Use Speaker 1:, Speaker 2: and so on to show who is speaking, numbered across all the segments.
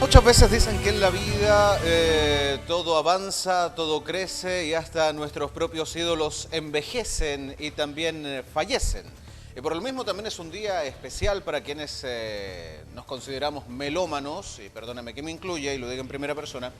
Speaker 1: Muchas veces dicen que en la vida todo avanza, todo crece y hasta nuestros propios ídolos envejecen y también fallecen. Y por lo mismo también es un día especial para quienes nos consideramos melómanos, y perdóname que me incluya y lo diga en primera persona,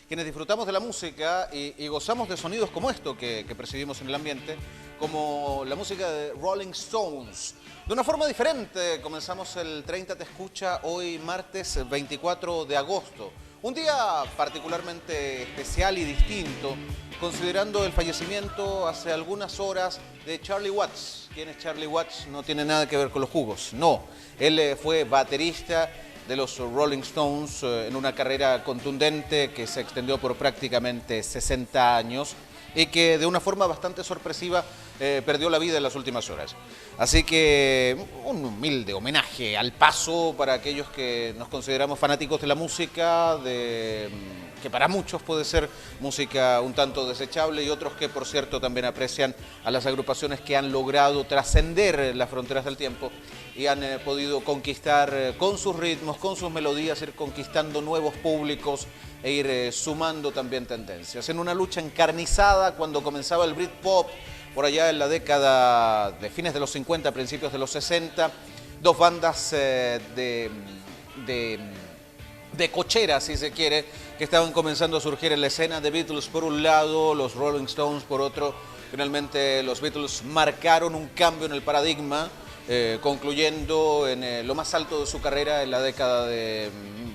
Speaker 1: quienes disfrutamos de la música y gozamos de sonidos como esto que percibimos en el ambiente, como la música de Rolling Stones. De una forma diferente, comenzamos el 30 Te Escucha hoy martes 24 de agosto. Un día particularmente especial y distinto, considerando el fallecimiento hace algunas horas de Charlie Watts. ¿Quién es Charlie Watts? No tiene nada que ver con los jugos, no. Él fue baterista de los Rolling Stones en una carrera contundente que se extendió por prácticamente 60 años y que de una forma bastante sorpresiva perdió la vida en las últimas horas. Así que un humilde homenaje al paso para aquellos que nos consideramos fanáticos de la música, que para muchos puede ser música un tanto desechable y otros que por cierto también aprecian a las agrupaciones que han logrado trascender las fronteras del tiempo y han podido conquistar con sus ritmos, con sus melodías, ir conquistando nuevos públicos e ir sumando también tendencias. En una lucha encarnizada cuando comenzaba el Britpop, por allá en la década de fines de los 50, principios de los 60, dos bandas de cochera, si se quiere, que estaban comenzando a surgir en la escena. The Beatles por un lado, los Rolling Stones por otro. Finalmente los Beatles marcaron un cambio en el paradigma, concluyendo en lo más alto de su carrera en la década de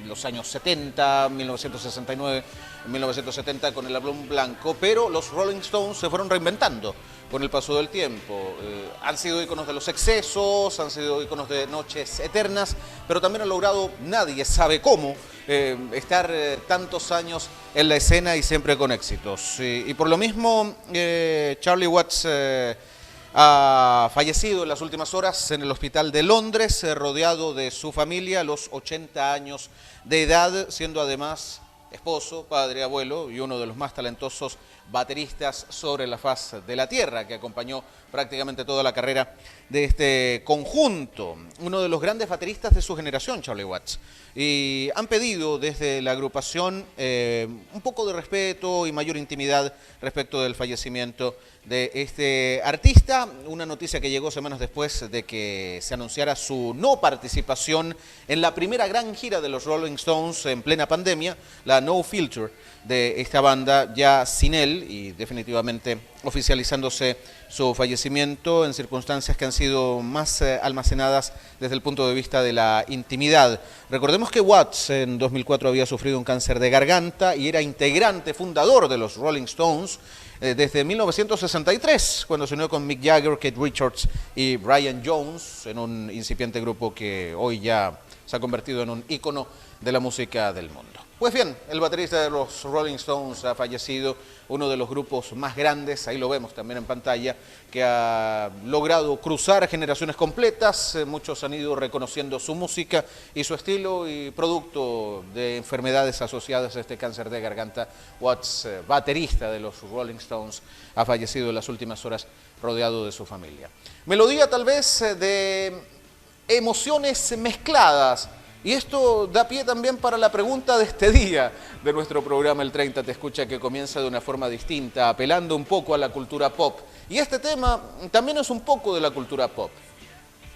Speaker 1: los años 70, 1969, 1970 con el álbum blanco, pero los Rolling Stones se fueron reinventando con el paso del tiempo. Han sido íconos de los excesos, han sido íconos de noches eternas, pero también han logrado, nadie sabe cómo, estar tantos años en la escena y siempre con éxitos. Y por lo mismo, Charlie Watts ha fallecido en las últimas horas en el hospital de Londres, rodeado de su familia a los 80 años de edad, siendo además esposo, padre, abuelo y uno de los más talentosos bateristas sobre la faz de la tierra, que acompañó prácticamente toda la carrera de este conjunto. Uno de los grandes bateristas de su generación, Charlie Watts. Y han pedido desde la agrupación un poco de respeto y mayor intimidad respecto del fallecimiento de este artista. Una noticia que llegó semanas después de que se anunciara su no participación en la primera gran gira de los Rolling Stones en plena pandemia, la No Filter de esta banda, ya sin él y definitivamente oficializándose su fallecimiento en circunstancias que han sido más almacenadas desde el punto de vista de la intimidad. Recordemos que Watts en 2004 había sufrido un cáncer de garganta y era integrante fundador de los Rolling Stones desde 1963, cuando se unió con Mick Jagger, Keith Richards y Brian Jones en un incipiente grupo que hoy ya se ha convertido en un ícono de la música del mundo. Pues bien, el baterista de los Rolling Stones ha fallecido, uno de los grupos más grandes, ahí lo vemos también en pantalla, que ha logrado cruzar generaciones completas. Muchos han ido reconociendo su música y su estilo, y producto de enfermedades asociadas a este cáncer de garganta, Watts, baterista de los Rolling Stones, ha fallecido en las últimas horas rodeado de su familia. Melodía tal vez de emociones mezcladas. Y esto da pie también para la pregunta de este día de nuestro programa El 30 Te Escucha, que comienza de una forma distinta, apelando un poco a la cultura pop. Y este tema también es un poco de la cultura pop.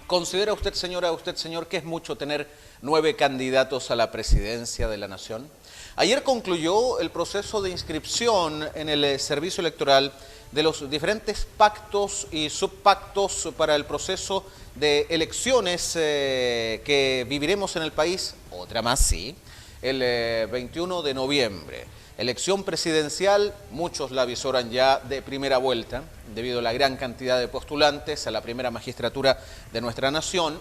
Speaker 1: ¿Considera usted, señora, usted, señor, que es mucho tener 9 candidatos a la presidencia de la nación? Ayer concluyó el proceso de inscripción en el servicio electoral de los diferentes pactos y subpactos para el proceso de elecciones que viviremos en el país, otra más sí, el 21 de noviembre. Elección presidencial, muchos la avisoran ya de primera vuelta, debido a la gran cantidad de postulantes a la primera magistratura de nuestra nación.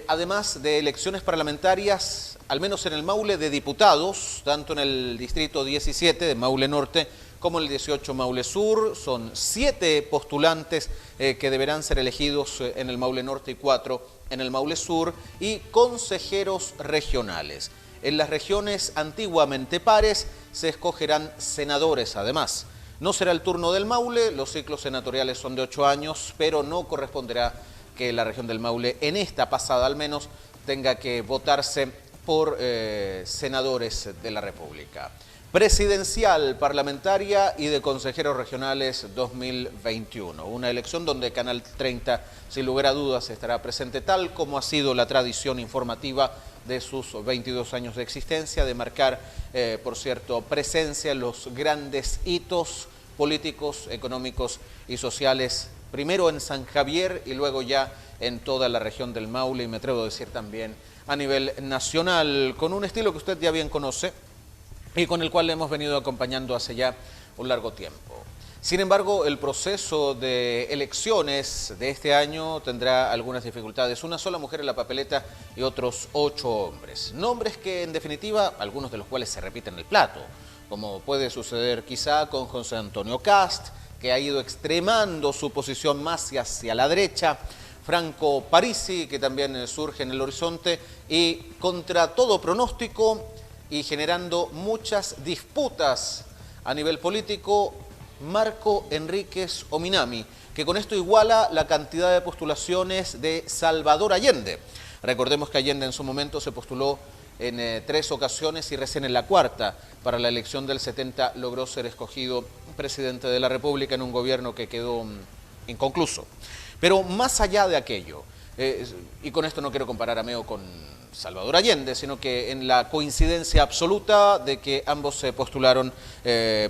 Speaker 1: Además de elecciones parlamentarias, al menos en el Maule de diputados, tanto en el distrito 17 de Maule Norte como en el 18 Maule Sur. Son 7 postulantes que deberán ser elegidos en el Maule Norte y 4 en el Maule Sur, y consejeros regionales. En las regiones antiguamente pares se escogerán senadores además. No será el turno del Maule, los ciclos senatoriales son de 8 años, pero no corresponderá que la región del Maule, en esta pasada al menos, tenga que votarse por senadores de la República. Presidencial, parlamentaria y de consejeros regionales 2021. Una elección donde Canal 30, sin lugar a dudas, estará presente tal como ha sido la tradición informativa de sus 22 años de existencia, de marcar, por cierto, presencia en los grandes hitos políticos, económicos y sociales, primero en San Javier y luego ya en toda la región del Maule y me atrevo a decir también a nivel nacional, con un estilo que usted ya bien conoce y con el cual le hemos venido acompañando hace ya un largo tiempo. Sin embargo, el proceso de elecciones de este año tendrá algunas dificultades. Una sola mujer en la papeleta y otros 8 hombres. Nombres que, en definitiva, algunos de los cuales se repiten el plato, como puede suceder quizá con José Antonio Cast, que ha ido extremando su posición más hacia la derecha, Franco Parisi, que también surge en el horizonte, y contra todo pronóstico, y generando muchas disputas a nivel político, Marco Enríquez Ominami, que con esto iguala la cantidad de postulaciones de Salvador Allende. Recordemos que Allende en su momento se postuló en 3 ocasiones y recién en la 4ª, para la elección del 70, logró ser escogido presidente de la República en un gobierno que quedó inconcluso. Pero más allá de aquello, y con esto no quiero comparar a Meo con Salvador Allende, sino que en la coincidencia absoluta de que ambos se postularon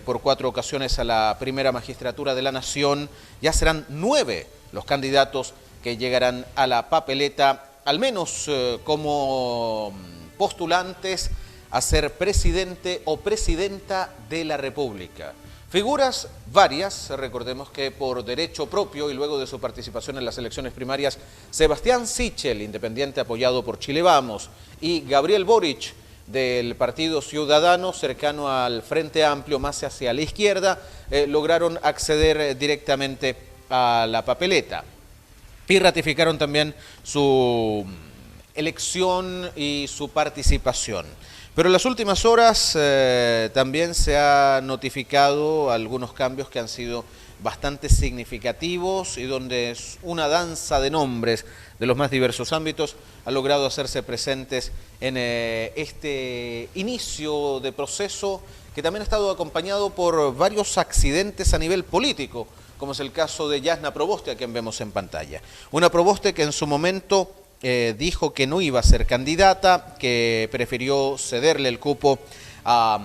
Speaker 1: por 4 ocasiones a la primera magistratura de la Nación, ya serán 9 los candidatos que llegarán a la papeleta, al menos como postulantes a ser presidente o presidenta de la República. Figuras varias, recordemos que por derecho propio y luego de su participación en las elecciones primarias, Sebastián Sichel, independiente apoyado por Chile Vamos, y Gabriel Boric, del Partido Ciudadano, cercano al Frente Amplio, más hacia la izquierda, lograron acceder directamente a la papeleta y ratificaron también su elección y su participación. Pero en las últimas horas también se ha notificado algunos cambios que han sido bastante significativos y donde una danza de nombres de los más diversos ámbitos ha logrado hacerse presentes en este inicio de proceso que también ha estado acompañado por varios accidentes a nivel político, como es el caso de Yasna Proboste, a quien vemos en pantalla. Una Proboste que en su momento dijo que no iba a ser candidata, que prefirió cederle el cupo a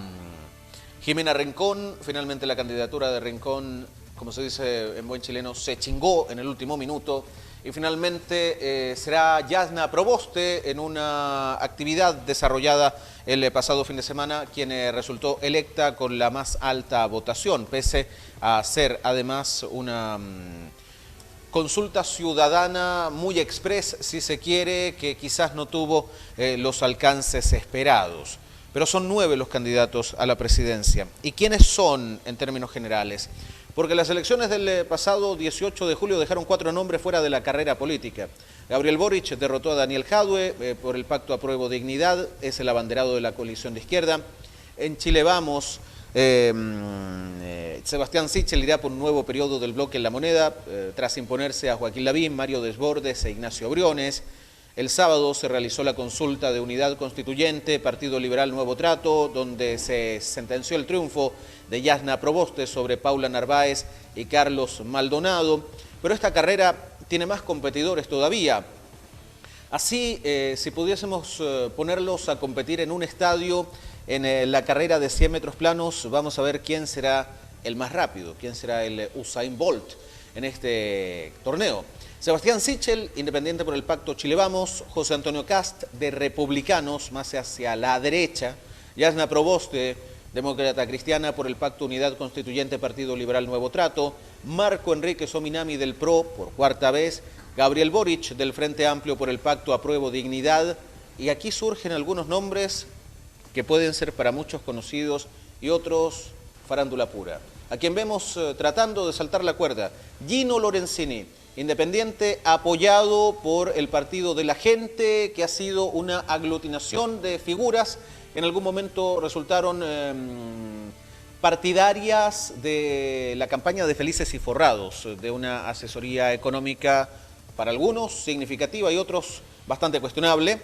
Speaker 1: Jimena Rincón. Finalmente la candidatura de Rincón, como se dice en buen chileno, se chingó en el último minuto y finalmente será Yasna Proboste, en una actividad desarrollada el pasado fin de semana, quien resultó electa con la más alta votación, pese a ser además una consulta ciudadana muy express, si se quiere, que quizás no tuvo los alcances esperados. Pero son 9 los candidatos a la presidencia. ¿Y quiénes son en términos generales? Porque las elecciones del pasado 18 de julio dejaron 4 nombres fuera de la carrera política. Gabriel Boric derrotó a Daniel Jadwe por el pacto Apruebo Dignidad, es el abanderado de la coalición de izquierda. En Chile Vamos, Sebastián Sichel irá por un nuevo periodo del bloque en La Moneda, tras imponerse a Joaquín Lavín, Mario Desbordes e Ignacio Briones. El sábado se realizó la consulta de unidad constituyente, Partido Liberal Nuevo Trato, donde se sentenció el triunfo de Yasna Proboste sobre Paula Narváez y Carlos Maldonado. Pero esta carrera tiene más competidores todavía. Así, si pudiésemos ponerlos a competir en un estadio, en la carrera de 100 metros planos, vamos a ver quién será el más rápido, quién será el Usain Bolt en este torneo. Sebastián Sichel, independiente por el pacto Chile Vamos, José Antonio Cast, de Republicanos, más hacia la derecha, Yasna Proboste, Demócrata Cristiana, por el pacto Unidad Constituyente Partido Liberal Nuevo Trato, Marco Enríquez Ominami del PRO, por 4ª vez, Gabriel Boric, del Frente Amplio, por el pacto Apruebo Dignidad, y aquí surgen algunos nombres que pueden ser para muchos conocidos y otros farándula pura. A quien vemos tratando de saltar la cuerda, Gino Lorenzini, independiente apoyado por el Partido de la Gente, que ha sido una aglutinación de figuras que en algún momento resultaron partidarias de la campaña de Felices y Forrados, de una asesoría económica para algunos significativa y otros bastante cuestionable.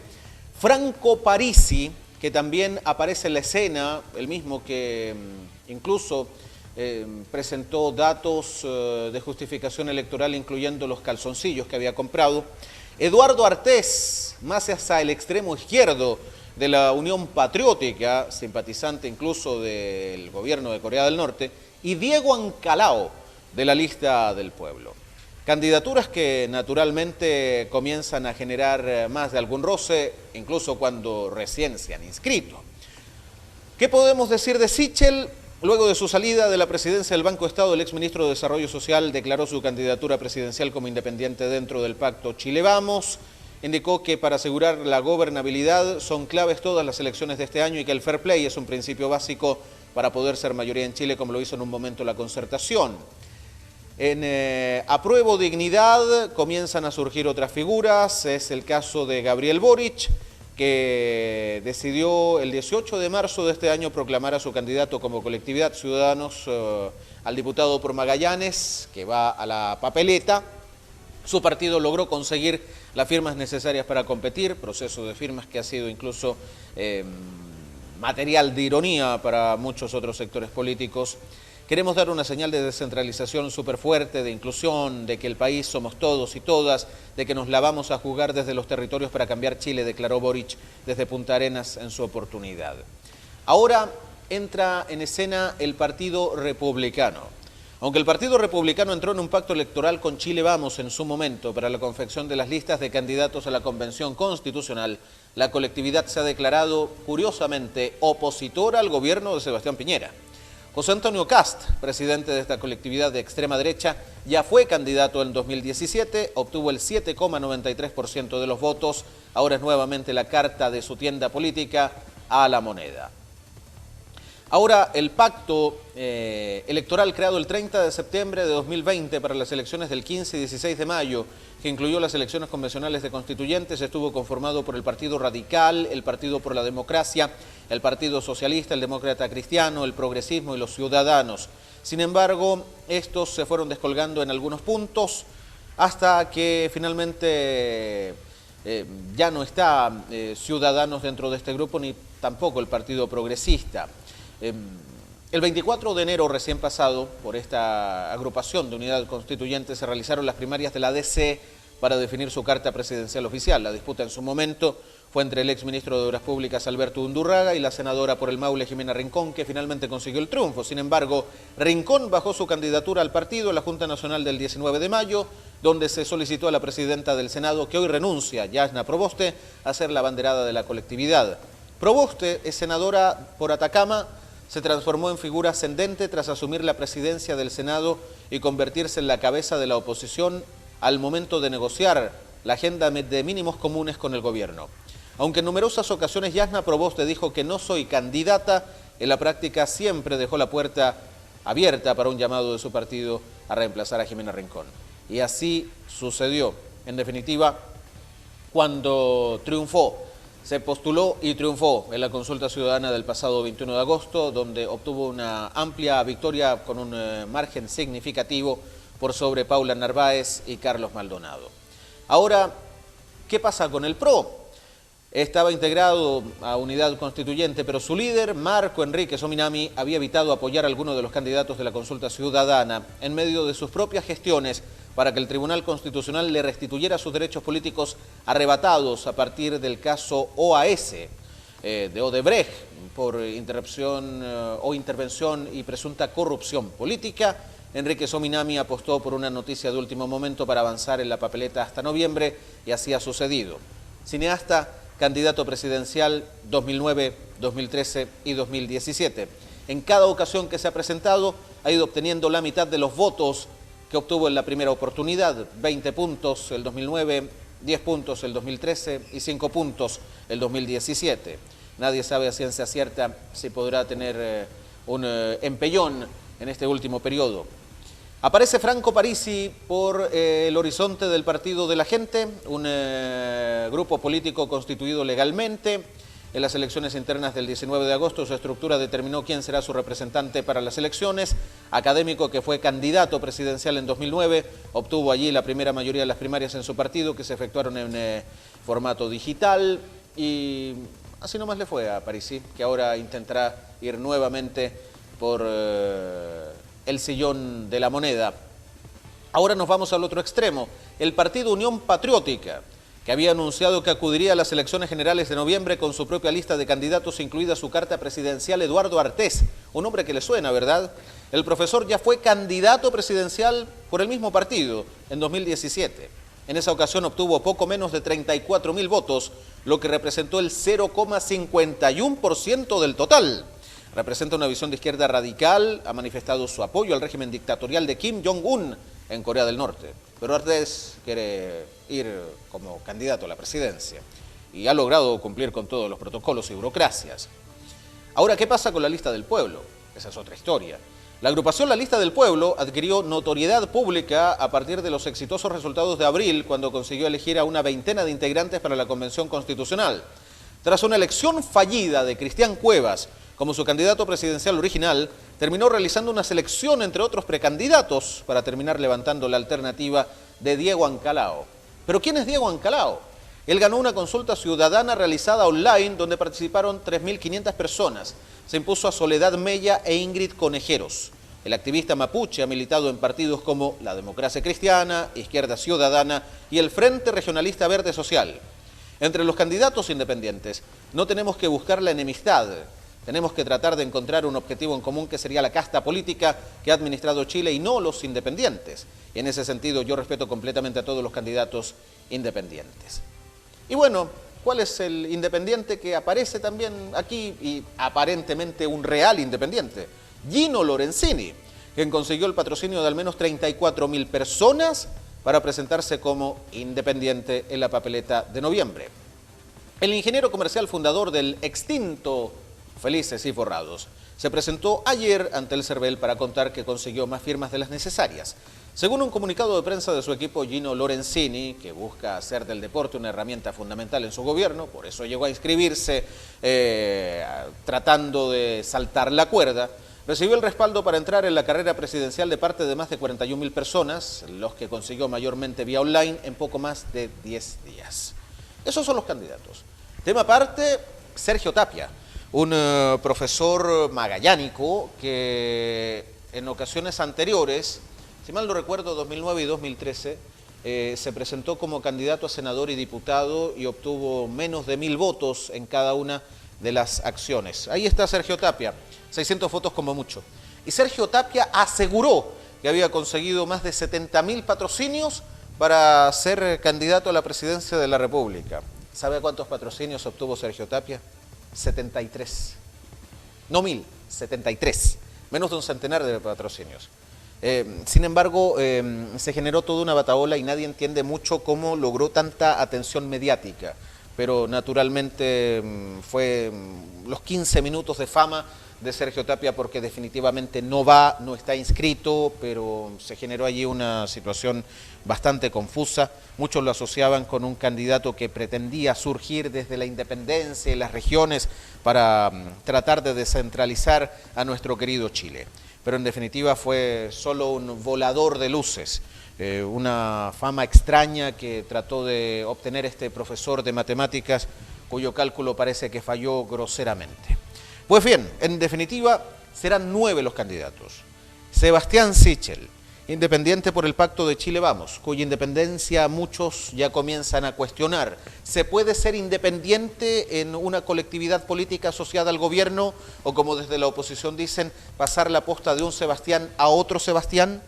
Speaker 1: Franco Parisi, que también aparece en la escena, el mismo que incluso presentó datos de justificación electoral, incluyendo los calzoncillos que había comprado. Eduardo Artés, más hacia el extremo izquierdo de la Unión Patriótica, simpatizante incluso del gobierno de Corea del Norte, y Diego Ancalao, de la Lista del Pueblo. Candidaturas que naturalmente comienzan a generar más de algún roce, incluso cuando recién se han inscrito. ¿Qué podemos decir de Sichel? Luego de su salida de la presidencia del Banco Estado, el exministro de Desarrollo Social declaró su candidatura presidencial como independiente dentro del pacto Chile Vamos. Indicó que para asegurar la gobernabilidad son claves todas las elecciones de este año y que el fair play es un principio básico para poder ser mayoría en Chile, como lo hizo en un momento la Concertación. En Apruebo Dignidad comienzan a surgir otras figuras. Es el caso de Gabriel Boric, que decidió el 18 de marzo de este año proclamar a su candidato como colectividad Ciudadanos al diputado por Magallanes, que va a la papeleta. Su partido logró conseguir las firmas necesarias para competir, proceso de firmas que ha sido incluso material de ironía para muchos otros sectores políticos. Queremos dar una señal de descentralización súper fuerte, de inclusión, de que el país somos todos y todas, de que nos la vamos a jugar desde los territorios para cambiar Chile, declaró Boric desde Punta Arenas en su oportunidad. Ahora entra en escena el Partido Republicano. Aunque el Partido Republicano entró en un pacto electoral con Chile Vamos en su momento para la confección de las listas de candidatos a la Convención Constitucional, la colectividad se ha declarado, curiosamente, opositora al gobierno de Sebastián Piñera. José Antonio Kast, presidente de esta colectividad de extrema derecha, ya fue candidato en 2017, obtuvo el 7,93% de los votos, ahora es nuevamente la carta de su tienda política a la moneda. Ahora, el pacto electoral creado el 30 de septiembre de 2020 para las elecciones del 15 y 16 de mayo, que incluyó las elecciones convencionales de constituyentes, estuvo conformado por el Partido Radical, el Partido por la Democracia, el Partido Socialista, el Demócrata Cristiano, el Progresismo y los Ciudadanos. Sin embargo, estos se fueron descolgando en algunos puntos hasta que finalmente ya no está Ciudadanos dentro de este grupo, ni tampoco el Partido Progresista. El 24 de enero recién pasado, por esta agrupación de Unidad Constituyente, se realizaron las primarias de la DC para definir su carta presidencial oficial. La disputa en su momento fue entre el exministro de Obras Públicas Alberto Undurraga y la senadora por el Maule Jimena Rincón, que finalmente consiguió el triunfo. Sin embargo, Rincón bajó su candidatura al partido en la Junta Nacional del 19 de mayo, donde se solicitó a la presidenta del Senado, que hoy renuncia, Yasna Proboste, a ser la abanderada de la colectividad. Proboste es senadora por Atacama. Se transformó en figura ascendente tras asumir la presidencia del Senado y convertirse en la cabeza de la oposición al momento de negociar la agenda de mínimos comunes con el gobierno. Aunque en numerosas ocasiones Yasna Proboste dijo que no soy candidata, en la práctica siempre dejó la puerta abierta para un llamado de su partido a reemplazar a Jimena Rincón. Y así sucedió. En definitiva, cuando triunfó, se postuló y triunfó en la consulta ciudadana del pasado 21 de agosto, donde obtuvo una amplia victoria con un margen significativo por sobre Paula Narváez y Carlos Maldonado. Ahora, ¿qué pasa con el PRO? Estaba integrado a Unidad Constituyente, pero su líder, Marco Enrique Sominami, había evitado apoyar a alguno de los candidatos de la consulta ciudadana en medio de sus propias gestiones para que el Tribunal Constitucional le restituyera sus derechos políticos arrebatados a partir del caso OAS de Odebrecht por intervención y presunta corrupción política. Enrique Sominami apostó por una noticia de último momento para avanzar en la papeleta hasta noviembre y así ha sucedido. Cineasta, candidato presidencial 2009, 2013 y 2017. En cada ocasión que se ha presentado ha ido obteniendo la mitad de los votos que obtuvo en la primera oportunidad, 20 puntos el 2009, 10 puntos el 2013 y 5 puntos el 2017. Nadie sabe a ciencia cierta si podrá tener un empellón en este último periodo. Aparece Franco Parisi por el horizonte del Partido de la Gente, un grupo político constituido legalmente. En las elecciones internas del 19 de agosto, su estructura determinó quién será su representante para las elecciones. Académico, que fue candidato presidencial en 2009, obtuvo allí la primera mayoría de las primarias en su partido, que se efectuaron en formato digital. y así nomás le fue a Parisi, que ahora intentará ir nuevamente por el sillón de la moneda. Ahora nos vamos al otro extremo, el partido Unión Patriótica, que había anunciado que acudiría a las elecciones generales de noviembre con su propia lista de candidatos, incluida su carta presidencial, Eduardo Artés, un nombre que le suena, ¿verdad? El profesor ya fue candidato presidencial por el mismo partido en 2017. En esa ocasión obtuvo poco menos de 34.000 votos, lo que representó el 0,51% del total. Representa una visión de izquierda radical, ha manifestado su apoyo al régimen dictatorial de Kim Jong-un en Corea del Norte. Pero Artés quiere ir como candidato a la presidencia y ha logrado cumplir con todos los protocolos y burocracias. Ahora, ¿qué pasa con la lista del pueblo? Esa es otra historia. La agrupación La Lista del Pueblo adquirió notoriedad pública a partir de los exitosos resultados de abril, cuando consiguió elegir a una veintena de integrantes para la Convención Constitucional. Tras una elección fallida de Cristian Cuevas como su candidato presidencial original, terminó realizando una selección entre otros precandidatos para terminar levantando la alternativa de Diego Ancalao. ¿Pero quién es Diego Ancalao? Él ganó una consulta ciudadana realizada online donde participaron 3.500 personas. Se impuso a Soledad Mella e Ingrid Conejeros. El activista mapuche ha militado en partidos como la Democracia Cristiana, Izquierda Ciudadana y el Frente Regionalista Verde Social. Entre los candidatos independientes no tenemos que buscar la enemistad. Tenemos que tratar de encontrar un objetivo en común, que sería la casta política que ha administrado Chile y no los independientes. Y en ese sentido yo respeto completamente a todos los candidatos independientes. Y bueno, ¿cuál es el independiente que aparece también aquí y aparentemente un real independiente? Gino Lorenzini, quien consiguió el patrocinio de al menos 34.000 personas para presentarse como independiente en la papeleta de noviembre. El ingeniero comercial fundador del extinto Felices y Forrados se presentó ayer ante el CERVEL para contar que consiguió más firmas de las necesarias. Según un comunicado de prensa de su equipo, Gino Lorenzini, que busca hacer del deporte una herramienta fundamental en su gobierno, por eso llegó a inscribirse tratando de saltar la cuerda, recibió el respaldo para entrar en la carrera presidencial de parte de más de 41.000 personas, los que consiguió mayormente vía online en poco más de 10 días. Esos son los candidatos. Tema aparte, Sergio Tapia, un profesor magallánico que en ocasiones anteriores, si mal no recuerdo, 2009 y 2013, se presentó como candidato a senador y diputado y obtuvo menos de 1.000 votos en cada una de las acciones. Ahí está Sergio Tapia, 600 votos como mucho. Y Sergio Tapia aseguró que había conseguido más de 70.000 patrocinios para ser candidato a la presidencia de la República. ¿Sabe cuántos patrocinios obtuvo Sergio Tapia? 73. No 1.000, 73. Menos de un centenar de patrocinios. Sin embargo, se generó toda una batahola y nadie entiende mucho cómo logró tanta atención mediática. Pero naturalmente fue los 15 minutos de fama de Sergio Tapia, porque definitivamente no está inscrito, pero se generó allí una situación bastante confusa. Muchos lo asociaban con un candidato que pretendía surgir desde la independencia y las regiones para tratar de descentralizar a nuestro querido Chile. Pero en definitiva fue solo un volador de luces, una fama extraña que trató de obtener este profesor de matemáticas, cuyo cálculo parece que falló groseramente. Pues bien, en definitiva, serán 9 los candidatos. Sebastián Sichel, independiente por el Pacto de Chile Vamos, cuya independencia muchos ya comienzan a cuestionar. ¿Se puede ser independiente en una colectividad política asociada al gobierno, o, como desde la oposición dicen, pasar la posta de un Sebastián a otro Sebastián?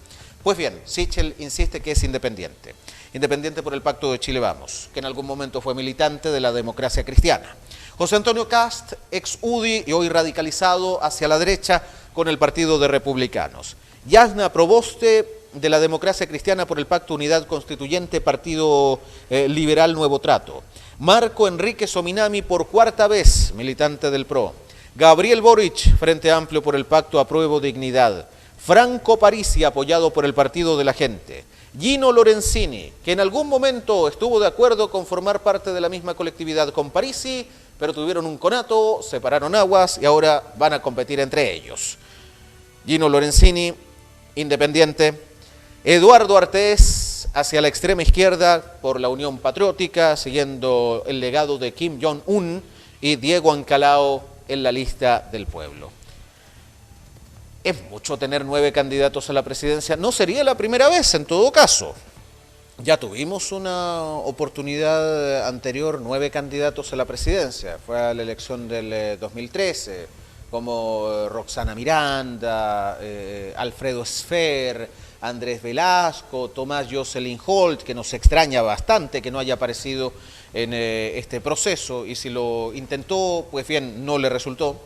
Speaker 1: Pues bien, Sichel insiste que es independiente. Independiente por el Pacto de Chile Vamos, que en algún momento fue militante de la Democracia Cristiana. José Antonio Kast, ex UDI y hoy radicalizado hacia la derecha con el Partido de Republicanos. Yasna Proboste, de la Democracia Cristiana por el Pacto Unidad Constituyente, Partido Liberal Nuevo Trato. Marco Enrique Sominami, por 4ª vez, militante del PRO. Gabriel Boric, Frente Amplio por el Pacto Apruebo Dignidad. Franco Parisi, apoyado por el Partido de la Gente. Gino Lorenzini, que en algún momento estuvo de acuerdo con formar parte de la misma colectividad con Parisi, pero tuvieron un conato, separaron aguas y ahora van a competir entre ellos. Gino Lorenzini, independiente. Eduardo Artés, más hacia la extrema izquierda por la Unión Patriótica, siguiendo el legado de Kim Jong-un, y Diego Ancalao en la lista del pueblo. Es mucho tener 9 candidatos a la presidencia. No sería la primera vez, en todo caso. Ya tuvimos una oportunidad anterior, 9 candidatos a la presidencia. Fue a la elección del 2013, como Roxana Miranda, Alfredo Sfer, Andrés Velasco, Tomás Jocelyn Holt, que nos extraña bastante que no haya aparecido en este proceso, y si lo intentó, pues bien, no le resultó.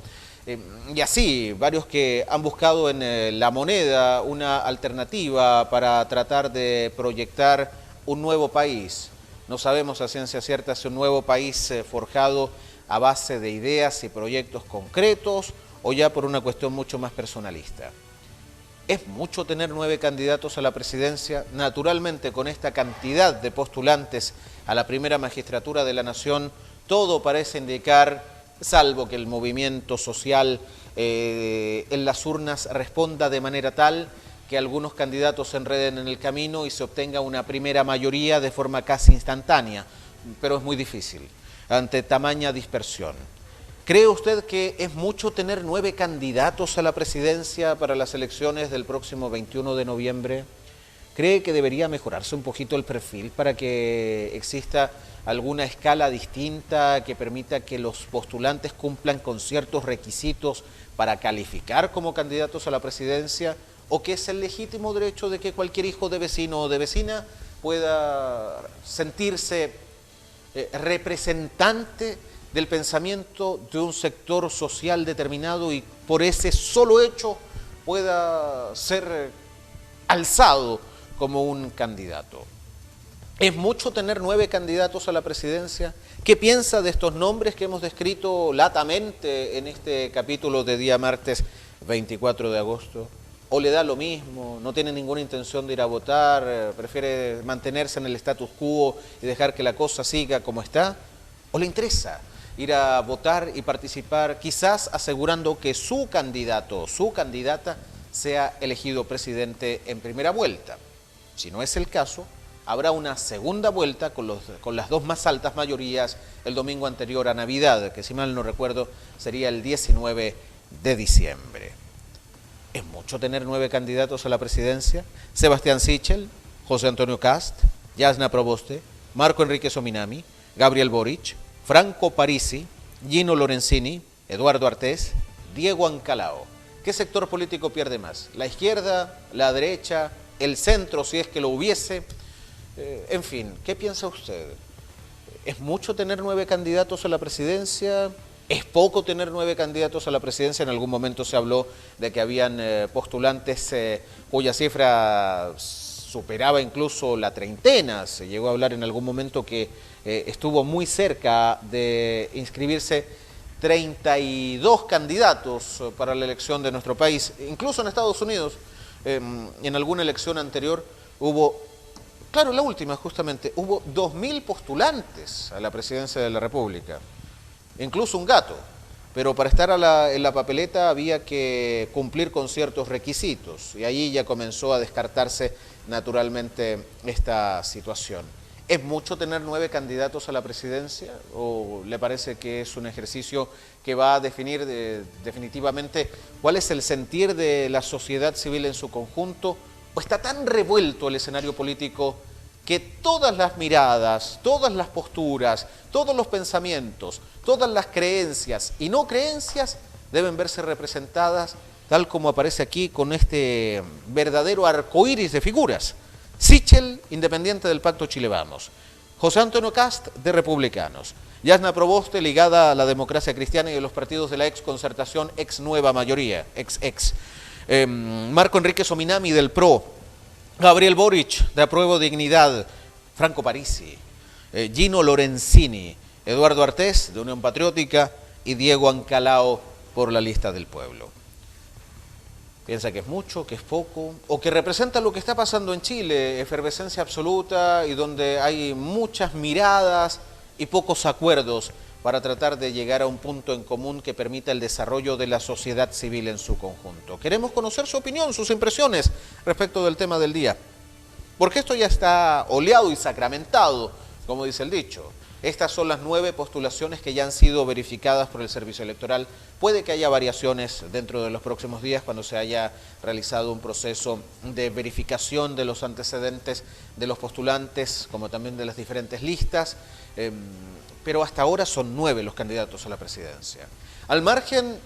Speaker 1: Y así, varios que han buscado en La Moneda una alternativa para tratar de proyectar un nuevo país. No sabemos a ciencia cierta si un nuevo país forjado a base de ideas y proyectos concretos o ya por una cuestión mucho más personalista. ¿Es mucho tener 9 candidatos a la presidencia? Naturalmente, con esta cantidad de postulantes a la primera magistratura de la nación, todo parece indicar, salvo que el movimiento social en las urnas responda de manera tal que algunos candidatos se enreden en el camino y se obtenga una primera mayoría de forma casi instantánea, pero es muy difícil ante tamaña dispersión. ¿Cree usted que es mucho tener 9 candidatos a la presidencia para las elecciones del próximo 21 de noviembre? ¿Cree que debería mejorarse un poquito el perfil para que exista alguna escala distinta que permita que los postulantes cumplan con ciertos requisitos para calificar como candidatos a la presidencia? ¿O que es el legítimo derecho de que cualquier hijo de vecino o de vecina pueda sentirse representante del pensamiento de un sector social determinado y por ese solo hecho pueda ser alzado como un candidato? ¿Es mucho tener 9 candidatos a la presidencia? ¿Qué piensa de estos nombres que hemos descrito latamente en este capítulo de día martes 24 de agosto? ¿O le da lo mismo? ¿No tiene ninguna intención de ir a votar? ¿Prefiere mantenerse en el status quo y dejar que la cosa siga como está? ¿O le interesa ir a votar y participar, quizás asegurando que su candidato o su candidata sea elegido presidente en primera vuelta? Si no es el caso, habrá una segunda vuelta con las 2 más altas mayorías el domingo anterior a Navidad, que si mal no recuerdo sería el 19 de diciembre. ¿Es mucho tener 9 candidatos a la presidencia? Sebastián Sichel, José Antonio Cast, Yasna Proboste, Marco Enrique Sominami, Gabriel Boric, Franco Parisi, Gino Lorenzini, Eduardo Artés, Diego Ancalao. ¿Qué sector político pierde más? ¿La izquierda, la derecha, el centro, si es que lo hubiese? En fin, ¿qué piensa usted? ¿Es mucho tener 9 candidatos a la presidencia? ¿Es poco tener 9 candidatos a la presidencia? En algún momento se habló de que habían postulantes cuya cifra superaba incluso la treintena. Se llegó a hablar en algún momento que estuvo muy cerca de inscribirse 32 candidatos para la elección de nuestro país. Incluso en Estados Unidos, en alguna elección anterior, hubo, claro, la última justamente, hubo 2.000 postulantes a la presidencia de la República. Incluso un gato, pero para estar en la papeleta había que cumplir con ciertos requisitos y ahí ya comenzó a descartarse naturalmente esta situación. ¿Es mucho tener 9 candidatos a la presidencia o le parece que es un ejercicio que va a definir definitivamente cuál es el sentir de la sociedad civil en su conjunto? ¿O está tan revuelto el escenario político que todas las miradas, todas las posturas, todos los pensamientos, todas las creencias y no creencias deben verse representadas tal como aparece aquí con este verdadero arcoíris de figuras? Sichel, independiente del Pacto Chile Vamos. José Antonio Cast, de Republicanos. Yasna Proboste, ligada a la democracia cristiana y a los partidos de la ex Concertación, ex Nueva Mayoría, Marco Enrique Sominami, del PRO. Gabriel Boric, de Apruebo Dignidad. Franco Parisi. Gino Lorenzini. Eduardo Artés, de Unión Patriótica. Y Diego Ancalao, por la lista del pueblo. ¿Piensa que es mucho, que es poco, o que representa lo que está pasando en Chile, efervescencia absoluta y donde hay muchas miradas y pocos acuerdos para tratar de llegar a un punto en común que permita el desarrollo de la sociedad civil en su conjunto? Queremos conocer su opinión, sus impresiones respecto del tema del día. Porque esto ya está oleado y sacramentado, como dice el dicho. Estas son las 9 postulaciones que ya han sido verificadas por el Servicio Electoral. Puede que haya variaciones dentro de los próximos días cuando se haya realizado un proceso de verificación de los antecedentes de los postulantes, como también de las diferentes listas, pero hasta ahora son 9 los candidatos a la presidencia. Al margen,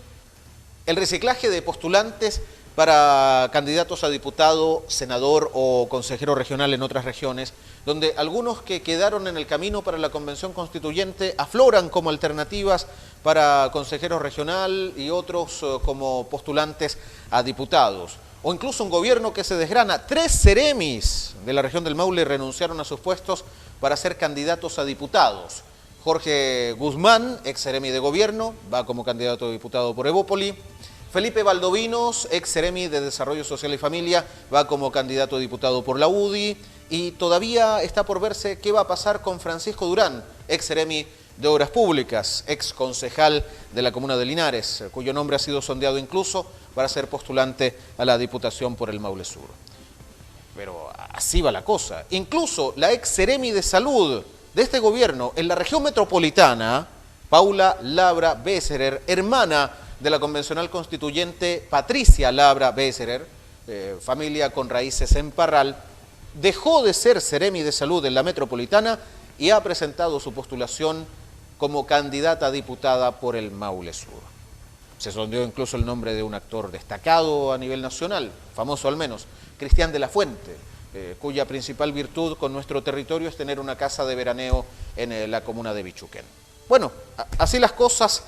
Speaker 1: el reciclaje de postulantes para candidatos a diputado, senador o consejero regional en otras regiones, donde algunos que quedaron en el camino para la Convención Constituyente afloran como alternativas para consejero regional y otros como postulantes a diputados. O incluso un gobierno que se desgrana. 3 seremis de la región del Maule renunciaron a sus puestos para ser candidatos a diputados. Jorge Guzmán, ex seremi de gobierno, va como candidato a diputado por Evópoli. Felipe Valdovinos, ex seremi de Desarrollo Social y Familia, va como candidato a diputado por la UDI. Y todavía está por verse qué va a pasar con Francisco Durán, ex seremi de Obras Públicas, ex concejal de la comuna de Linares, cuyo nombre ha sido sondeado incluso para ser postulante a la Diputación por el Maule Sur. Pero así va la cosa. Incluso la ex seremi de Salud de este gobierno en la región metropolitana, Paula Labra Becerer, hermana de la convencional constituyente Patricia Labra Becerer, familia con raíces en Parral, dejó de ser seremi de Salud en la metropolitana y ha presentado su postulación como candidata a diputada por el Maule Sur. Se sondeó incluso el nombre de un actor destacado a nivel nacional, famoso al menos, Cristian de la Fuente, cuya principal virtud con nuestro territorio es tener una casa de veraneo en la comuna de Bichuquén. Bueno, así las cosas,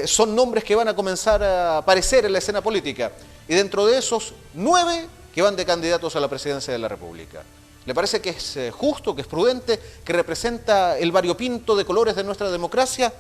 Speaker 1: son nombres que van a comenzar a aparecer en la escena política, y dentro de esos 9 que van de candidatos a la presidencia de la República. ¿Le parece que es justo, que es prudente, que representa el variopinto de colores de nuestra democracia?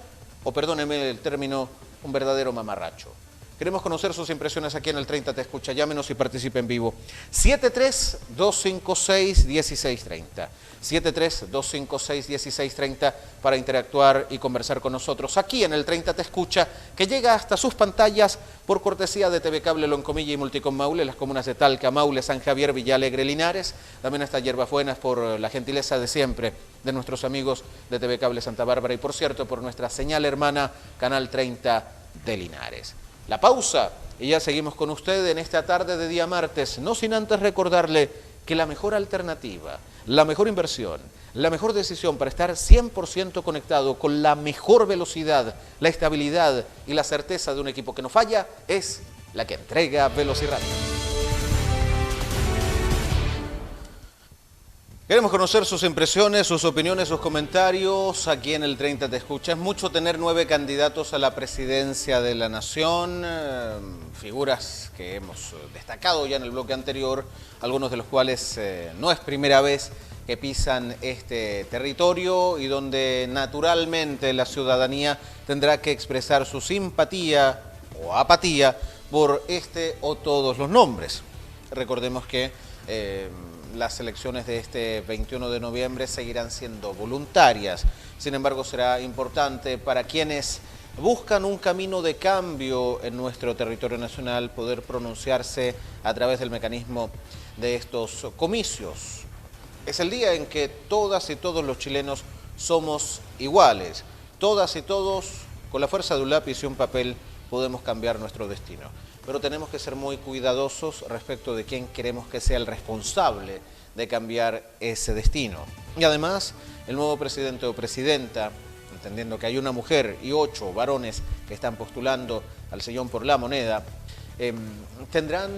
Speaker 1: O, perdóneme el término, un verdadero mamarracho. Queremos conocer sus impresiones aquí en el 30 Te Escucha. Llámenos y participe en vivo. 73-256-1630. 73-256-1630 para interactuar y conversar con nosotros aquí en el 30 Te Escucha, que llega hasta sus pantallas por cortesía de TV Cable Loncomilla y Multicom Maule, las comunas de Talca, Maule, San Javier, Villalegre, Linares. También hasta Hierbabuenas por la gentileza de siempre de nuestros amigos de TV Cable Santa Bárbara y, por cierto, por nuestra señal hermana Canal 30 de Linares. La pausa y ya seguimos con usted en esta tarde de día martes, no sin antes recordarle que la mejor alternativa, la mejor inversión, la mejor decisión para estar 100% conectado con la mejor velocidad, la estabilidad y la certeza de un equipo que no falla es la que entrega Velociraptor. Queremos conocer sus impresiones, sus opiniones, sus comentarios aquí en el 30 Te Escucha. Es mucho tener 9 candidatos a la presidencia de la Nación, figuras que hemos destacado ya en el bloque anterior, algunos de los cuales no es primera vez que pisan este territorio y donde naturalmente la ciudadanía tendrá que expresar su simpatía o apatía por este o todos los nombres. Recordemos que las elecciones de este 21 de noviembre seguirán siendo voluntarias. Sin embargo, será importante para quienes buscan un camino de cambio en nuestro territorio nacional poder pronunciarse a través del mecanismo de estos comicios. Es el día en que todas y todos los chilenos somos iguales. Todas y todos, con la fuerza de un lápiz y un papel, podemos cambiar nuestro destino. Pero tenemos que ser muy cuidadosos respecto de quién queremos que sea el responsable de cambiar ese destino. Y además, el nuevo presidente o presidenta, entendiendo que hay una mujer y 8 varones que están postulando al sillón por la moneda, tendrán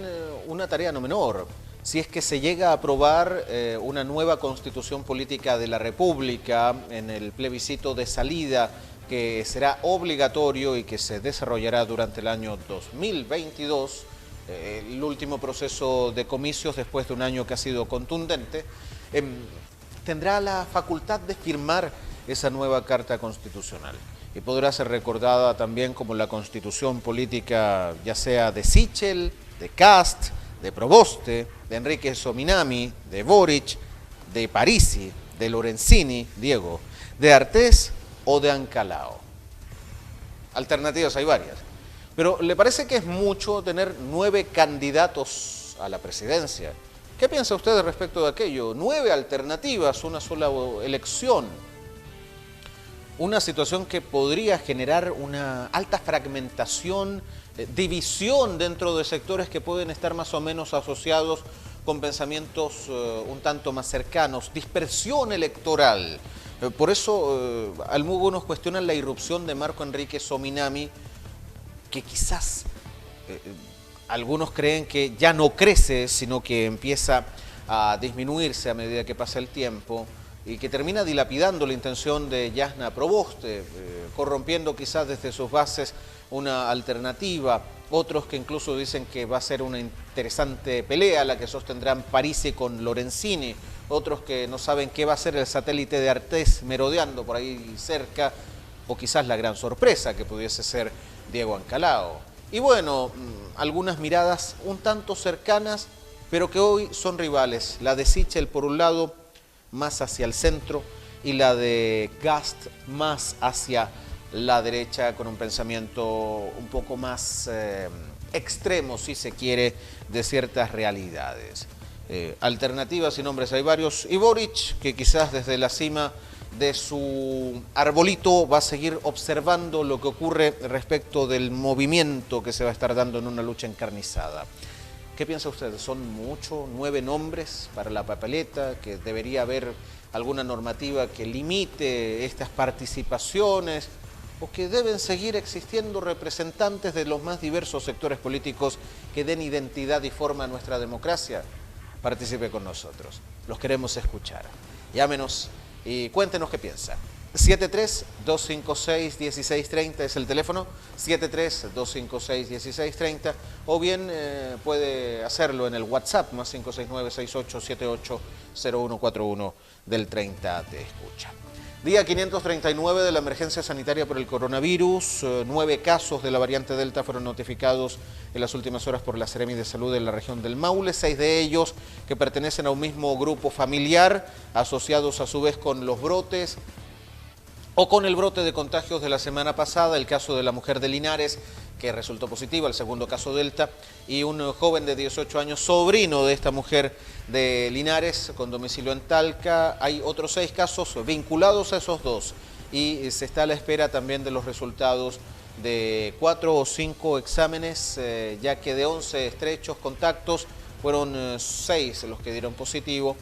Speaker 1: una tarea no menor. Si es que se llega a aprobar una nueva constitución política de la República en el plebiscito de salida que será obligatorio y que se desarrollará durante el año 2022, el último proceso de comicios después de un año que ha sido contundente, tendrá la facultad de firmar esa nueva Carta Constitucional y podrá ser recordada también como la constitución política ya sea de Sichel, de Kast, de Proboste, de Enrique Sominami, de Boric, de Parisi, de Lorenzini, Diego, de Artés o de Ancalao. Alternativas hay varias, pero ¿le parece que es mucho tener 9 candidatos a la presidencia? ¿Qué piensa usted respecto de aquello? 9 alternativas, una sola elección. Una situación que podría generar una alta fragmentación, división dentro de sectores que pueden estar más o menos asociados con pensamientos un tanto más cercanos, dispersión electoral. Por eso algunos cuestionan la irrupción de Marco Enrique Sominami, que quizás algunos creen que ya no crece, sino que empieza a disminuirse a medida que pasa el tiempo, y que termina dilapidando la intención de Jasna Proboste, corrompiendo quizás desde sus bases una alternativa. Otros que incluso dicen que va a ser una interesante pelea la que sostendrán Parisi con Lorenzini. Otros que no saben qué va a ser el satélite de Artés merodeando por ahí cerca, o quizás la gran sorpresa que pudiese ser Diego Ancalao. Y bueno, algunas miradas un tanto cercanas, pero que hoy son rivales. La de Sichel por un lado, más hacia el centro, y la de Gast más hacia la derecha, con un pensamiento un poco más extremo, si se quiere, de ciertas realidades. Alternativas y nombres hay varios. Y Boric, que quizás desde la cima de su arbolito va a seguir observando lo que ocurre respecto del movimiento que se va a estar dando en una lucha encarnizada. ¿Qué piensa usted? ¿Son muchos, 9 nombres para la papeleta? ¿Que debería haber alguna normativa que limite estas participaciones? ¿O que deben seguir existiendo representantes de los más diversos sectores políticos que den identidad y forma a nuestra democracia? Participe con nosotros. Los queremos escuchar. Llámenos y cuéntenos qué piensa. 73-256-1630 es el teléfono, 73-256-1630, o bien puede hacerlo en el WhatsApp, más 569-6878-0141 del 30 te escucha. Día 539 de la emergencia sanitaria por el coronavirus. 9 casos de la variante Delta fueron notificados en las últimas horas por la Seremi de Salud en la región del Maule. 6 de ellos que pertenecen a un mismo grupo familiar, asociados a su vez con los brotes o con el brote de contagios de la semana pasada. El caso de la mujer de Linares, que resultó positiva, el segundo caso Delta, y un joven de 18 años, sobrino de esta mujer de Linares, con domicilio en Talca. Hay otros 6 casos vinculados a esos 2, y se está a la espera también de los resultados de 4 o 5 exámenes, ya que de 11 estrechos contactos fueron 6 los que dieron positivo,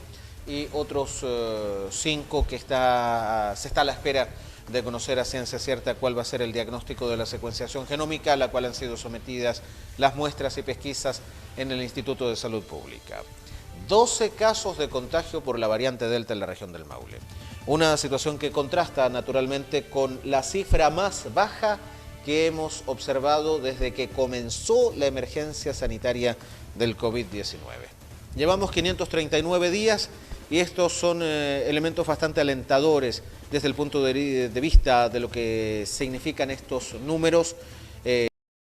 Speaker 1: y otros 5 que se está a la espera de conocer a ciencia cierta cuál va a ser el diagnóstico de la secuenciación genómica, a la cual han sido sometidas las muestras y pesquisas en el Instituto de Salud Pública. 12 casos de contagio por la variante Delta en la región del Maule. Una situación que contrasta naturalmente con la cifra más baja que hemos observado desde que comenzó la emergencia sanitaria del COVID-19. Llevamos 539 días y estos son elementos bastante alentadores desde el punto de vista de lo que significan estos números,